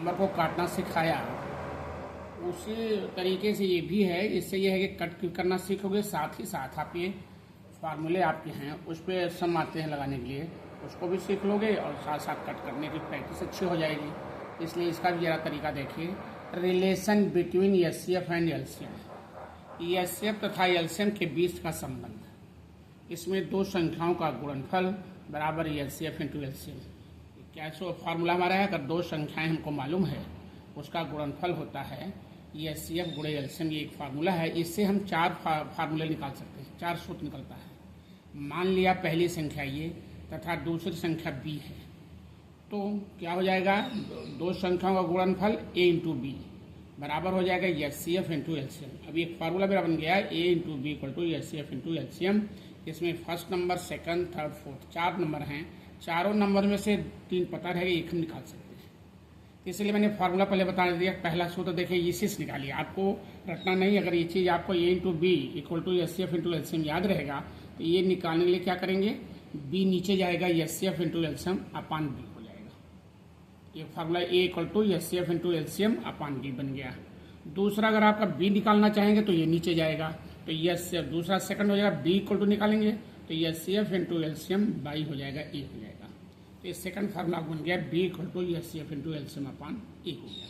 Number को काटना सिखाया, उसी तरीके से ये भी है। इससे ये है कि कट करना सीखोगे, साथ ही साथ आप ये फार्मूले आपके हैं उस पर सम आते हैं लगाने के लिए, उसको भी सीख लोगे और साथ साथ कट करने की प्रैक्टिस अच्छी हो जाएगी। इसलिए इसका भी ज़रा तरीका देखिए। Relation between HCF and LCM, HCF तथा एलसीएम के बीच का संबंध। इसमें दो संख्याओं का गुणनफल बराबर एचसीएफ इंटू एलसीएम। क्या सो फार्मूला हमारा है, अगर दो संख्याएं हमको मालूम है उसका गुणनफल होता है एचसीएफ गुणे एलसीएम। ये एक फार्मूला है, इससे हम चार फार्मूले निकाल सकते हैं, चार सूत्र निकलता है। मान लिया पहली संख्या ये तथा दूसरी संख्या बी है, तो क्या हो जाएगा, दो संख्याओं का गुणनफल ए इंटू बी बराबर हो जाएगा एचसीएफ इंटू एलसीएम। अब एक फार्मूला मेरा बन गया है A into B equal to HCF into LCM. इसमें first number, second, third, fourth, चार नंबर हैं। चारों नंबर में से तीन पता रहेगा, एक हम निकाल सकते हैं। इसलिए मैंने फार्मूला पहले बता दिया। पहला सूत्र देखिए, इसी से निकालिए, आपको रटना नहीं। अगर ये चीज़ आपको A into B equal to HCF into LCM याद रहेगा तो ये निकालने के लिए क्या करेंगे, बी नीचे जाएगा, HCF into LCM upon B हो जाएगा। ये formula A equal to HCF into LCM upon B बन गया। दूसरा अगर आपका बी निकालना चाहेंगे तो ये नीचे जाएगा, तो एचसीएफ दूसरा सेकंड हो जाएगा, बी इक्वल टू निकालेंगे तो एचसीएफ इंटू एलसीएम बाई हो जाएगा, ए हो जाएगा। तो ये सेकंड फार्मूला बन गया B equal to HCF into LCM upon A हो गया।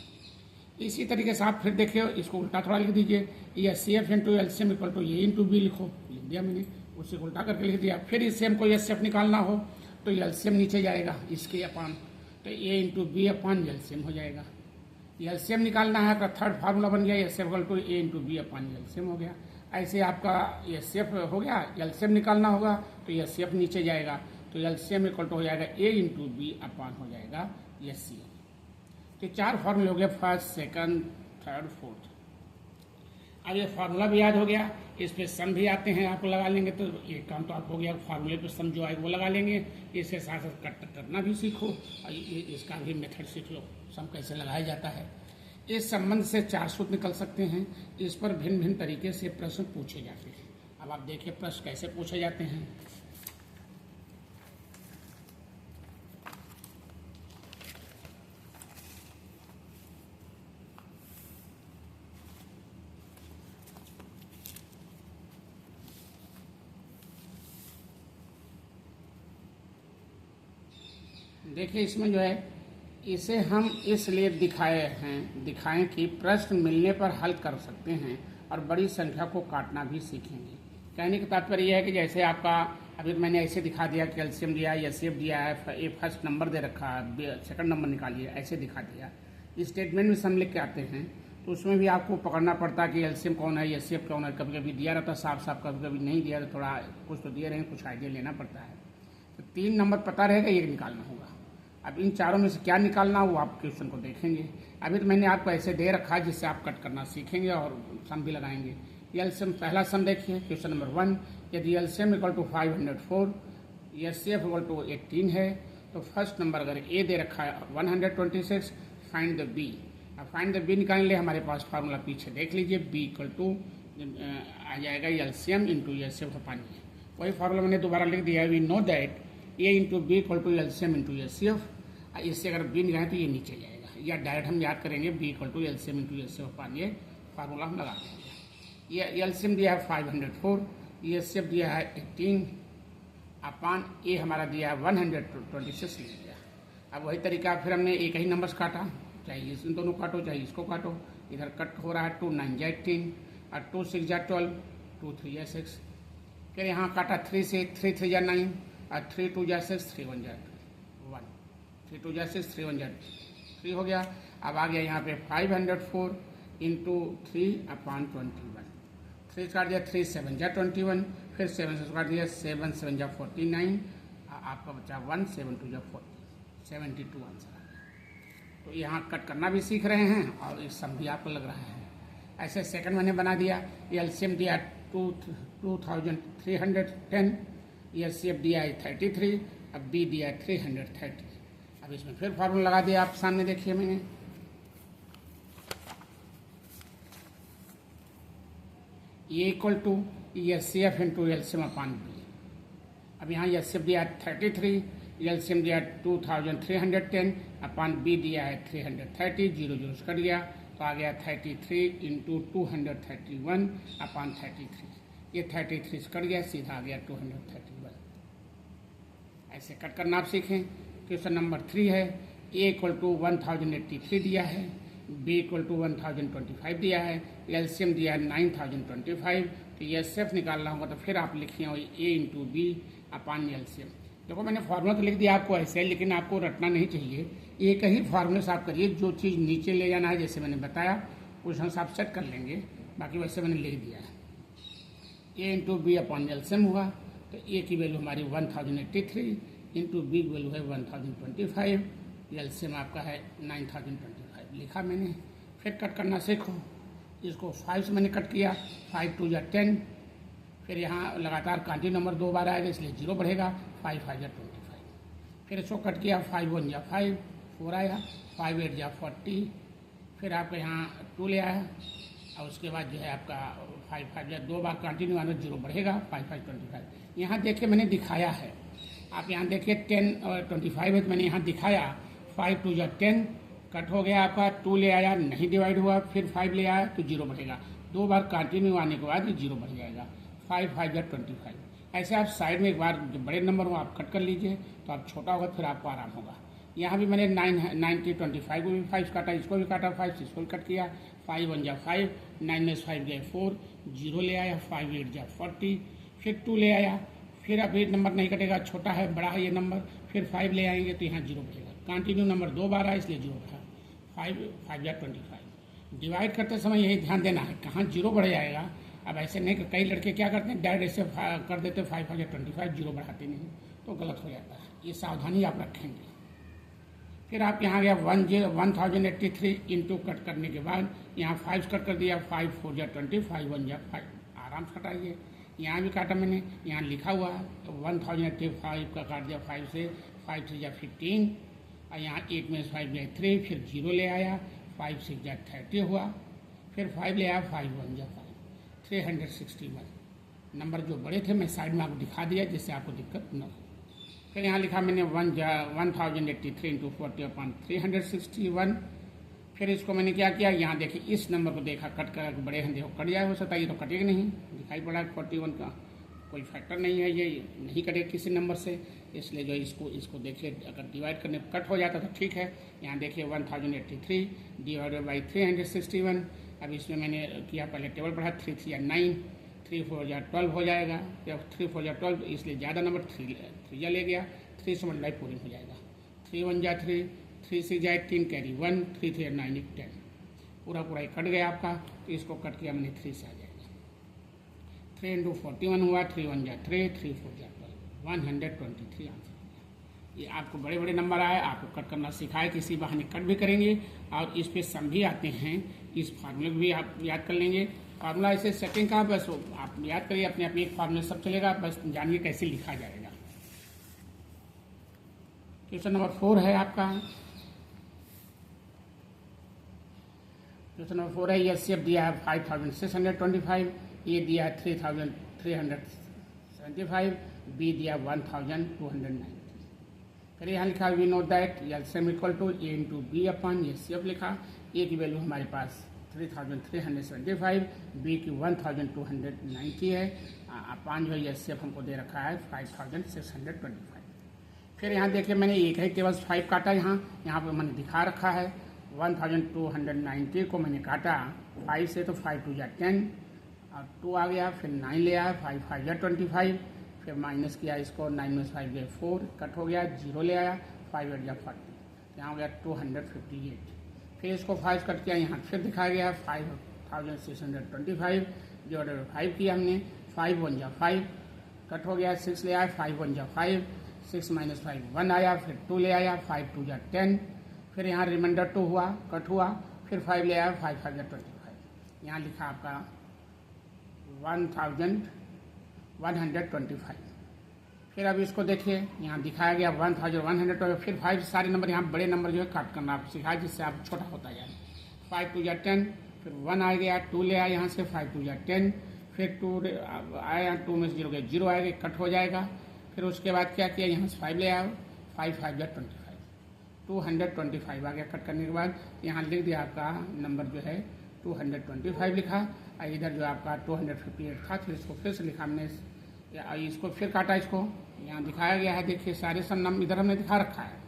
इसी तरीके से आप फिर देखिए, इसको उल्टा थोड़ा लिख दीजिए, HCF into LCM equal to A into B लिखो, लिख दिया मैंने, उसे उल्टा करके लिख दिया। फिर इससे हमको एचसीएफ निकालना हो तो एलसीएम नीचे जाएगा इसके अपान, तो ए इंटू बी अपान एलसीएम हो जाएगा। एलसीएम निकालना है तो थर्ड फार्मूला बन गया HCF equal to A into B upon LCM हो गया। ऐसे आपका एचसीएफ हो गया, एलसीएम निकालना होगा तो एचसीएफ नीचे जाएगा, तो एलसीएम इक्वल टू हो जाएगा ए इंटू बी अपान हो जाएगा एचसीएफ। तो चार फार्मूले हो गए, फर्स्ट, सेकंड, थर्ड, फोर्थ। अब ये फार्मूला भी याद हो गया, इस पे सम भी आते हैं, आपको लगा लेंगे तो एक काम तो आप हो गया, फार्मूले पे सम जो आएगा वो लगा लेंगे। इसके साथ साथ कट करना भी सीखो और इसका भी मेथड सीख लो, सम कैसे लगाया जाता है। इस संबंध से चार सूत्र निकल सकते हैं। इस पर भिन्न भिन्न तरीके से प्रश्न पूछे जाते हैं। अब आप देखिए प्रश्न कैसे पूछे जाते हैं। देखिए इसमें जो है, इसे हम इसलिए दिखाएं कि प्रश्न मिलने पर हल कर सकते हैं और बड़ी संख्या को काटना भी सीखेंगे। कहने का तात्पर्य यह है कि जैसे आपका अभी मैंने ऐसे दिखा दिया, कैल्शियम दिया है, एचसीएफ दिया है, ए फर्स्ट नंबर दे रखा है, सेकंड नंबर निकालिए, ऐसे दिखा दिया। स्टेटमेंट में सम लिख के आते हैं तो उसमें भी आपको पकड़ना पड़ता है कि एलसीएम कौन है, एचसीएफ कौन है। कभी कभी दिया रहता साफ साफ, कभी कभी नहीं दिया, तो थोड़ा कुछ तो दिए रहे, कुछ आइडिया लेना पड़ता है। तो तीन नंबर पता रहेगा, ये निकालना होगा। अब इन चारों में से क्या निकालना वो आप क्वेश्चन को देखेंगे। अभी तो मैंने आपको ऐसे दे रखा है जिससे आप कट करना सीखेंगे और सम भी लगाएंगे। एलसीएम पहला सम देखिए, क्वेश्चन नंबर 1, यदि LCM equal to 504, HCF equal to 18 है तो फर्स्ट नंबर अगर ए दे रखा है 126, फाइंड द बी। अब फाइंड द बी निकालने के लिए हमारे पास फार्मूला पीछे देख लीजिए, बी इक्वल टू आ जाएगा LCM into HCF upon A. वही फार्मूला मैंने दोबारा लिख दिया है, we know that A into B equal to LCM into HCF. इससे अगर बी निकालें तो ये नीचे जाएगा, या डायरेक्ट हम याद करेंगे B equal to LCM into HCF upon ये फार्मूला हम लगा देंगे। ये एलसीएम दिया है 504, एचसीएफ दिया है 18 अपान ए हमारा दिया है 126 ले लिया। अब वही तरीका फिर हमने एक ही नंबर्स काटा, चाहे इन दोनों काटो चाहे इसको काटो। इधर कट हो रहा है 2 9 जा 18 और 2 6 जा 12, 2 3 जा 6। फिर यहाँ काटा 3 से, 3 3 जा 9 और 3 2 जा 6, 3 1 जा 1, 3 2 जा 6, 3 1 जा 3 हो गया। अब आ गया यहाँ पे 504 इंटू 3 अपान 21। 3 काट दिया, 3 7 जा 21, फिर 7 से काट दिया, 7 7 जा 49, आपका बचा 1 7 2 जा 40, 72 आंसर आ गया। तो यहाँ कट करना भी सीख रहे हैं और इस सम भी आपको लग रहा है। ऐसे सेकंड मैंने बना दिया, एलसीएम दिया 2310, एचसीएफ दिया है 33, अब बी दिया है 330। अब इसमें फिर फार्मूला लगा दिया, आप सामने देखिए मैंने, A equal to HCF into LCM upon B. अब यहाँ एचसीएफ दिया 33, एलसीएम दिया 2310 अपन बी दिया है 330, 0 0 कट गया तो आ गया 33 इंटू 231 अपन 33, ये 33 कट गया, सीधा आ गया 231। ऐसे कट करना आप सीखें। क्वेश्चन नंबर 3 है, ए इक्वल टू 1083 दिया है, बी इक्वल टू 1025 दिया है, एलसीएम दिया है 9025, तो ये एसएफ निकालना होगा तो फिर आप लिखिए ए इंटू बी अपान एलसीएम। देखो मैंने फार्मूला तो लिख दिया आपको ऐसे, लेकिन आपको रटना नहीं चाहिए, एक ही फार्मूले से आप करिए, जो चीज़ नीचे ले जाना है जैसे मैंने बताया उस हिसाब से सेट कर लेंगे, बाकी वैसे मैंने लिख दिया है। A into B upon LCM हुआ तो ए की वैल्यू हमारी 1083 इंटू बी की वैल्यू है 1025, एलसीएम आपका है 9025 लिखा मैंने। फिर कट करना सीखो, इसको 5 से मैंने कट किया, 5 2 या 10, फिर यहाँ लगातार कंटिन्यू नंबर 2 बार आएगा इसलिए 0 बढ़ेगा, 5 5 या 25, फिर इसको कट किया, 5 1 या 5 4 आया, 5 8 या 40, फिर आपके यहाँ 2 ले आया और उसके बाद जो है आपका 5 5 या 2 बार कंटिन्यू आना 0 बढ़ेगा, 5 5 25। यहाँ देखिए मैंने दिखाया है, आप यहाँ देखिए 10 और 25 है तो मैंने यहाँ दिखाया 5 2 या 10 कट हो गया आपका, 2 ले आया नहीं डिवाइड हुआ, फिर 5 ले आया तो 0 बढ़ेगा, 2 बार कंटिन्यू आने के बाद 0 बढ़ जाएगा, 5 5 या 25। ऐसे आप साइड में एक बार जो बड़े नंबर हो आप कट कर लीजिए तो आप छोटा होगा फिर आपको आराम होगा। यहाँ भी मैंने 9025 को भी 5 काटा, इसको भी काटा 5, इसको भी कट किया, 5 1 या 5, 9 में 5 गए 4, 0 ले आया, 5 8 या 40, फिर 2 ले आया, फिर अभी नंबर नहीं कटेगा, छोटा है बड़ा है ये नंबर, फिर 5 ले आएंगे तो यहाँ 0 बढ़ेगा, कंटिन्यू नंबर 2 बार आया इसलिए 0 बढ़ा, 5 5 या 25। डिवाइड करते समय यही ध्यान देना है कहाँ 0 बढ़ जाएगा। अब ऐसे नहीं कि कई लड़के क्या करते हैं डायरेक्ट ऐसे कर देते 5 5 या 25, 0 बढ़ाते नहीं तो गलत हो जाता है, ये सावधानी आप रखेंगे। फिर आप यहाँ गया 1083 इंटू कट करने के बाद यहाँ 5 कट कर दिया, 5 4 या 20, 5 1 या 5, आराम से कटाइए। यहाँ भी काटा मैंने, यहाँ लिखा हुआ है तो 1085 का काट दिया 5 से, 5 3 या 15 और यहाँ 8 में 5 या 3, फिर 0 ले आया, 5 6 या 30 हुआ, फिर 5 ले आया, 5 1 या 5, 361 नंबर जो बड़े थे मैं साइड में आपको दिखा दिया जिससे आपको दिक्कत न हो। फिर यहाँ लिखा मैंने 1083 इंटू 40 अपॉन 361, फिर इसको मैंने क्या किया, यहाँ देखिए इस नंबर को देखा कट कर बड़े हैं, देखो कट जाए, हो सकता है ये तो कटेगा नहीं, दिखाई पड़ा 41 का कोई फैक्टर नहीं है, ये नहीं कटेगा किसी नंबर से, इसलिए जो इसको देखिए अगर डिवाइड करने कट हो जाता तो ठीक है। यहाँ देखिए 1083 डिवाइडेड बाई 361, अब इसमें मैंने किया पहले टेबल पढ़ा 3 3 या 9, 3 4 या 12 हो जाएगा, जब 3 4 या 12 इसलिए ज़्यादा नंबर 3 या ले गया, 3 से मल्टीप्लाई पूरी हो जाएगा, 3 1 या 3, 3 6 जाए 3 कैरी 1, 3 3 9 10, पूरा पूरा कट गया आपका, तो इसको कट किया मैंने 3 से आ जाएगा, 3 इंटू 41 हुआ, 3 1 या 3, 3 4 या 12, 123 आंसर। ये आपको बड़े बड़े नंबर आए, आपको कट करना सिखाए, किसी बहाने कट भी करेंगे और इस पे सम भी आते हैं, इस फार्मूले को भी आप याद कर लेंगे। फार्मूला ऐसे सेटिंग का बस आप याद करिए, अपने अपने एक फार्मूले सब चलेगा, बस जानिए कैसे लिखा जाएगा। क्वेश्चन नंबर 4 है आपका, क्वेश्चन नंबर 4 है, ये सेफ दिया है 5625, ये दिया है 3375, बी दिया 1290। फिर यहाँ लिखा we know that LCM equal to A into B upon ये सेफ लिखा, ए की वैल्यू हमारे पास 3375, बी की 1290 है, अपान जो है ये सेफ हमको दे रखा है 5625। फिर यहाँ देखिए मैंने एक ही टेबल 5 काटा, यहाँ पे मैंने दिखा रखा है 1290 को मैंने काटा 5 से, तो 5 2 या 10 और 2 आ गया, फिर 9 ले आया, 5 5 या 25, फिर माइनस किया इसको, 9 में 5 गए 4, कट हो गया, 0 ले आया, 5 8 या 40, यहाँ हो गया 258। फिर इसको 5 कट किया, यहाँ फिर दिखाया गया 5625 डिवाइडेड बाई 5 किया हमने, 5 1 या 5 कट हो गया, 6 ले आया, 5 1 या 5, 6 माइनस 5 1 आया, फिर 2 ले आया, 5 2 या 10, फिर यहाँ रिमाइंडर 2 हुआ, कट हुआ, फिर 5 ले आया, 5 5 या 25, यहाँ लिखा आपका 1125। फिर अब इसको देखिए यहाँ दिखाया गया 1100, फिर 5 सारे नंबर यहाँ बड़े नंबर जो है काट करना आप सिखाए, जिससे आप छोटा होता जाए, 5 2 या 10, फिर 1 आ गया, 2 ले आया यहाँ से, 5 2 या 10, फिर 2 आया, 2 में 0 गया, 0 आएगा, कट हो जाएगा। फिर उसके बाद क्या किया, यहाँ से 5 ले आया, 5 5 जा 25, 225 आ गया। कट करने के बाद यहाँ लिख दिया आपका नंबर जो है 225 लिखा, और इधर जो आपका 258 था, फिर इसको फिर से लिखा हमने, इसको फिर काटा, इसको यहाँ दिखाया गया है, देखिए सारे सब नंबर इधर हमने दिखा रखा है।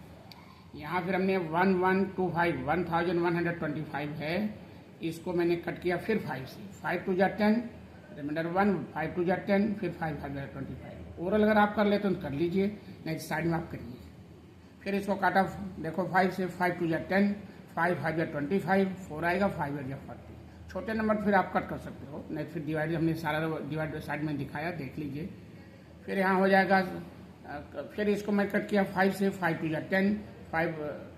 यहाँ फिर हमने 1125 1125 है, इसको मैंने कट किया फिर 5 से, 5 2 जा 10, रिमाइंडर 1, 5 2 जा 10, फिर 5 5 जा 25। ओरल अगर आप कर ले तो कर लीजिए, नहीं साइड में आप करिए। फिर इसको काटा, देखो 5 से, 5 2 जा 10, 5 5 जा 25, 4 आएगा, 5 8 जा 40। छोटे नंबर फिर आप कट कर सकते हो, नहीं फिर डिवाइड हमने सारा डिवाइड साइड में दिखाया, देख लीजिए। फिर यहाँ हो जाएगा, फिर इसको मैं कट किया 5 से, 5 2 जा 10, 5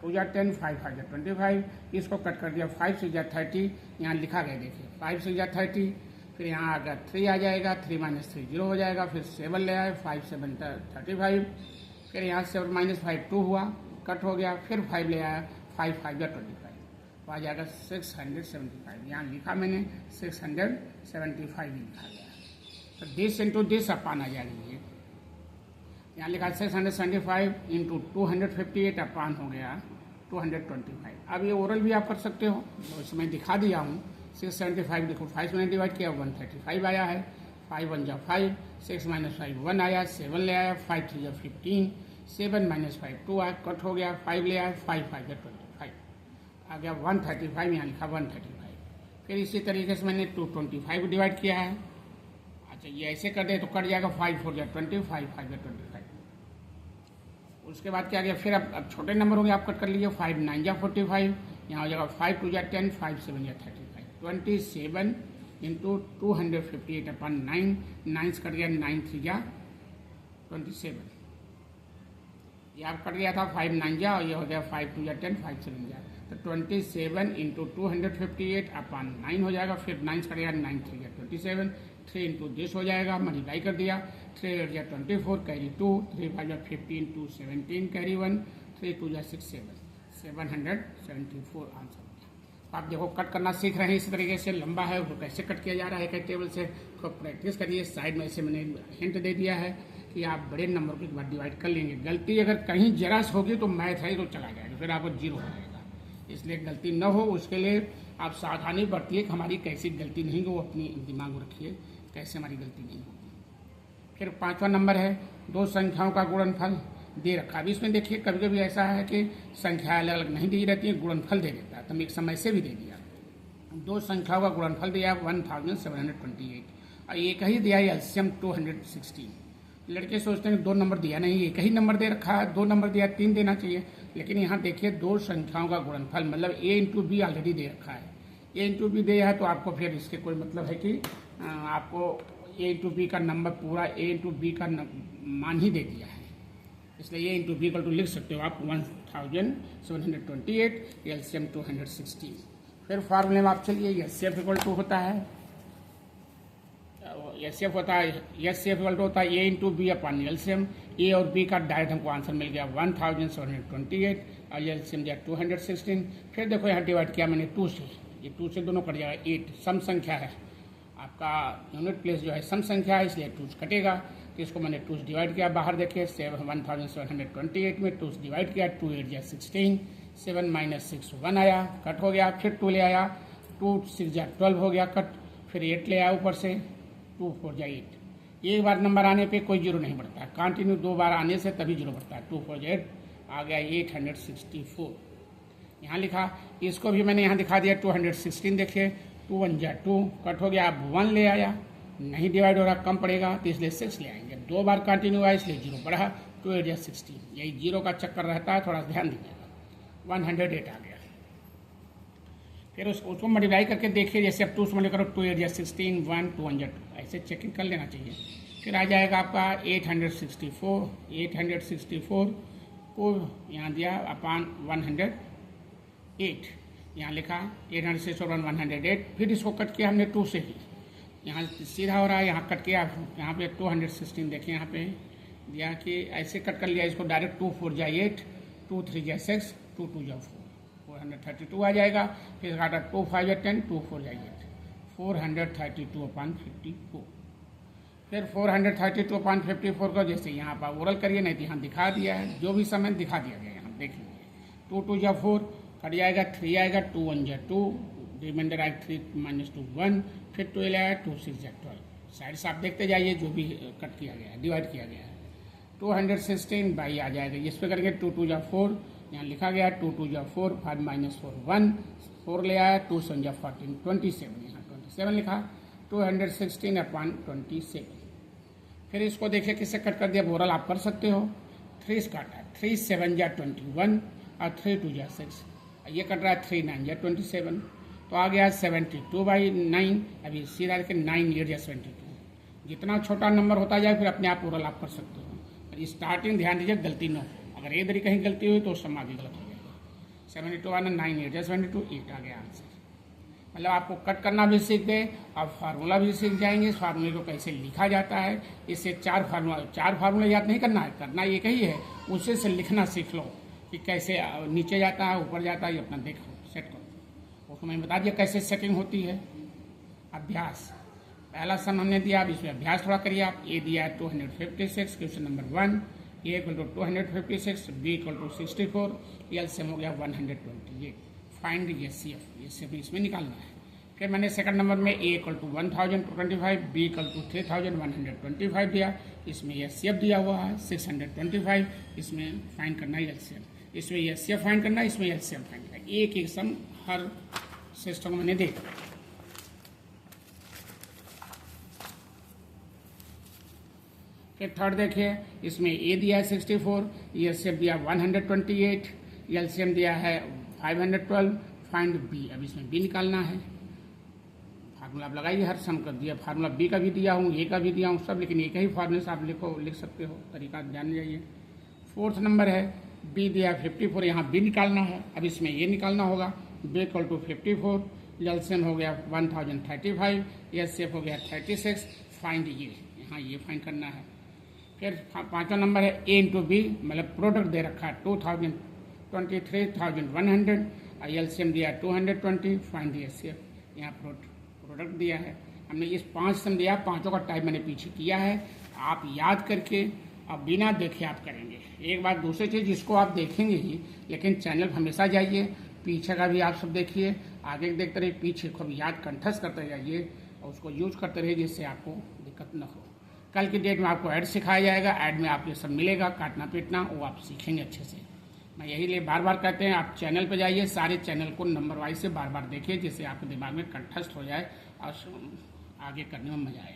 2 जा 10, 5 5 जा 25, इसको कट कर दिया 5 6 जा 30, यहाँ लिखा गया देखिए 5 6 जा 30। फिर यहाँ आकर 3 आ जाएगा, 3 - 3 0 हो जाएगा, फिर 7 ले आए, 5 7 35, फिर यहाँ 7 - 5 2 हुआ, कट हो गया, फिर 5 ले आया, 5 5 जा 25, तो आ जाएगा 675। यहाँ लिखा मैंने 675 लिखा गया, तो दिस इंटू दिस अपान आ जाएगी ये। यहाँ लिखा 675 इंटू 258 अपान हो गया 225। अब ये ओरल भी आप कर सकते हो, तो इसमें दिखा दिया हूँ। 675 देखो 5 मैंने डिवाइड किया, 135 आया है, 5 1 जा 5, 6 - 5 1 आया, 7 ले आया, 5 3 जा 15, 7 - 5 2 आया, कट हो गया, 5 ले आया, 5 5 जा 25 आ गया 135, यहाँ लिखा 135। फिर इसी तरीके से मैंने 225 डिवाइड किया है। अच्छा ये ऐसे कर दे तो कट जाएगा, 5 4 जा 20, 5 5 जा 25। उसके बाद क्या गया, फिर अब छोटे नंबर होंगे, आप कट कर लीजिए, 5 9 जा 45, यहाँ हो जाएगा 5 2 जा 10, 5 7 जा 35, 27 इंटू 258 अपन 9, 9 कट गया, 9 3 जा 27, ये आप कट गया था 5 9 जा, और ये हो गया 5 2 जा 10, 5 7 जा, तो 27 इंटू 258 अपन 9 हो जाएगा, फिर 9 कट गया, 9 3 जा 27, 3 इंटू दिस हो जाएगा, मल्टीप्लाई कर दिया, 3 8 जा 24, कैरी 2, 3 5 जा 15, 2 17, कैरी 1, 3 2 जा 6 7, 774 आंसर। आप देखो कट करना सीख रहे हैं, इसी तरीके से लंबा है वो कैसे कट किया जा रहा है, एक टेबल से खूब प्रैक्टिस करिए। साइड में से मैंने हिंट दे दिया है कि आप बड़े नंबर को एक बार डिवाइड कर लेंगे, गलती अगर कहीं जरा सी होगी तो मैथ है तो चला जाएगा, फिर आपको 0 हो जाएगा, इसलिए गलती न हो उसके लिए आप सावधानी बरतिए कि हमारी कैसी गलती नहीं हो, अपनी दिमाग में रखिए कैसे हमारी गलती नहीं होगी। फिर 5वां नंबर है, दो संख्याओं का गुणनफल दे रखा है। इसमें देखिए कभी कभी ऐसा है कि संख्या अलग अलग नहीं दी रहती है, गुणनफल दे देता है, तो एक समय से भी दे दिया। दो संख्याओं का गुणनफल दिया 1728, और एक ही दिया है एलसीएम 216। लड़के सोचते हैं कि 2 नंबर दिया नहीं, एक ही नंबर दे रखा है, 2 नंबर दिया 3 देना चाहिए, लेकिन यहाँ देखिए दो संख्याओं का गुणनफल मतलब ए इंटू बी ऑलरेडी दे रखा है। ए इंटू बी दिया है तो आपको फिर इसके कोई मतलब है कि आपको ए इंटू बी का नंबर पूरा ए इंटू बी का मान ही दे दिया है, इसलिए ए इंटू बी टू लिख सकते हो आप 1728, एलसीएम 216। फिर फार्मूले में आप चलिए, एचसीएफ इक्वल टू होता है, एचसीएफ होता है A into B upon LCM. ए और बी का डायरेक्ट हमको आंसर मिल गया 1728, और एलसीएम दिया 216। फिर देखो यहाँ डिवाइड किया मैंने 2 से, ये 2 से दोनों कट जाएगा, 8 सम संख्या है, आपका यूनिट प्लेस जो है सम संख्या है, इसलिए 2 कटेगा, तो इसको मैंने 2 डिवाइड किया, बाहर देखिए 1728 में 2 डिवाइड किया, 2 8 जा 16, 7 - 6 1 आया, कट हो गया, फिर 2 ले आया, 2 6 जा 12 हो गया कट, फिर 8 ले आया ऊपर से, 2 4 जा 8। एक बार नंबर आने पे कोई 0 नहीं बढ़ता है, कंटिन्यू 2 बार आने से तभी 0 बढ़ता है। 2 4 जा 8 आ गया 864। यहाँ लिखा, इसको भी मैंने यहाँ दिखा दिया 216, देखिए 2 1 जा 2, कट हो गया, अब 1 ले आया, नहीं डिवाइड हो रहा, कम पड़ेगा तो इसलिए 6 ले आएंगे, 2 बार कंटिन्यू आया इसलिए 0 बढ़ा, 2 8 जा 16, यही 0 का चक्कर रहता है, थोड़ा ध्यान दीजिएगा। 108 आ गया। फिर उसको मल्टीप्लाई करके देखिए, जैसे अब 2 से मल्टीप्लाई करो, 2 8 जा 16, 1 2 1 जा 2, ऐसे चेकिंग कर लेना चाहिए। फिर आ जाएगा आपका 864 को यहाँ दिया अपान 108, यहाँ लिखा 864 108। फिर इसको कट किया हमने 2 से ही, यहाँ सीधा हो रहा है, यहाँ कट किया, यहाँ पे 216 देखिए यहाँ पे दिया कि ऐसे कट कर लिया इसको डायरेक्ट, 2 4 जा 8, 2 3 जा 6, 2 2 जा 4, 432 आ जाएगा। फिर काटा 2 5 जा 10, 2 4 जा 8, 432 अपान 54। फिर 432.54 को जैसे यहाँ पर ओरल करिए, नहीं तो यहाँ दिखा दिया है, जो भी समय दिखा दिया गया यहाँ देख लीजिए। 2 2 जा 4 कट जाएगा, 3 आएगा, 2 1 जा 2, रिमाइंडर आएगा 3 - 2 1, फिर 12 आएगा, 2 6 जा 12। साइड से आप देखते जाइए जो भी कट किया गया है, डिवाइड किया गया है। 216 बाई आ जाएगा, इस पे करके 2 2 जा 4, यहाँ लिखा गया 2 2 जा 4, 5 - 4 1, 4 ले आया, 2 7 जा 14, 27, यहाँ 27 लिखा, 216/27। फिर इसको देखिए किससे कट कर दिया, ओरल आप कर सकते हो। 3 काटा, 3 7 जा 21 और 3 2 जा 6, ये कट रहा है 3 9 जा 27, तो आ गया 72/9। अभी सीधा करके 9 8 जा 72। जितना छोटा नंबर होता जाए फिर अपने आप ओरल आप कर सकते हो। स्टार्टिंग ध्यान दीजिए गलती न हो, अगर ए दरी कहीं गलती हुई तो उस समय आगे गलत हो जाएगा। 72 आना, 9 8 जा 72, 8 आ गया आंसर। मतलब आपको कट करना भी सीख गए, आप फार्मूला भी सीख जाएंगे, फार्मूले को कैसे लिखा जाता है। इससे 4 फार्मूला याद नहीं करना है, करना एक ही है, उसे से लिखना सीख लो कि कैसे नीचे जाता है, ऊपर जाता है, ये अपना देखो सेट करो। उसको मैंने बता दिया कैसे सेटिंग होती है। अभ्यास पहला सम हमने दिया, अब इसमें अभ्यास थोड़ा करिए आप। ए दिया है 256, क्वेश्चन नंबर 1, ए = 256, बी = 64, एलसीएम हो गया 120। ये फाइंड एचसीएफ इसमें निकालना है। फिर मैंने सेकंड नंबर में ए = 1025, बी = 3125 दिया, इसमें एचसीएफ दिया हुआ है 625, इसमें फाइंड करना है एलसीएम, इसमें एचसीएफ फाइंड करना है, इसमें एलसीएम फाइंड करना है। एक सम हर सिस्टम को मैंने देखा। फिर थर्ड देखिए, इसमें ए दिया है 64, एलसीएम दिया 128, एलसीएम दिया है 512, फाइंड बी। अब इसमें बी निकालना है। फार्मूला आप लगाइए, हर सम कर दिया, फार्मूला बी का भी दिया हूँ, ए का भी दिया हूँ, सब, लेकिन एक ही फार्मूले से आप लिख सकते हो, तरीका जान जाइए। फोर्थ नंबर है, बी दिया 54, यहाँ बी निकालना है। अब इसमें ए निकालना होगा, बी = 54, एलसीएम हो गया 1035, एचसीएफ हो गया 36, फाइंड ये, यहाँ ये फाइंड करना है। फिर पांचवा नंबर है ए × बी, मतलब प्रोडक्ट दे रखा है 23,100, एलसीएम दिया 220, फाइंड एचसीएफ, यहाँ प्रोडक्ट दिया है। हमने इस 5 सम दिया, पांचों का टाइप मैंने पीछे किया है। आप याद करके अब बिना देखे आप करेंगे। एक बात दूसरी चीज़, जिसको आप देखेंगे ही, लेकिन चैनल हमेशा जाइए, पीछे का भी आप सब देखिए, आगे देखते रहिए, पीछे को भी याद कंठस्थ करते जाइए और उसको यूज करते रहिए, जिससे आपको दिक्कत न हो। कल की डेट में आपको ऐड सिखाया जाएगा, ऐड में आपको सब मिलेगा, काटना पीटना वो आप सीखेंगे अच्छे से। मैं यही लिए बार बार कहते हैं, आप चैनल पर जाइए, सारे चैनल को नंबर वाइज से बार बार देखिए, जिससे आपके दिमाग में कंठस्थ हो जाए और आगे करने में मजा आए।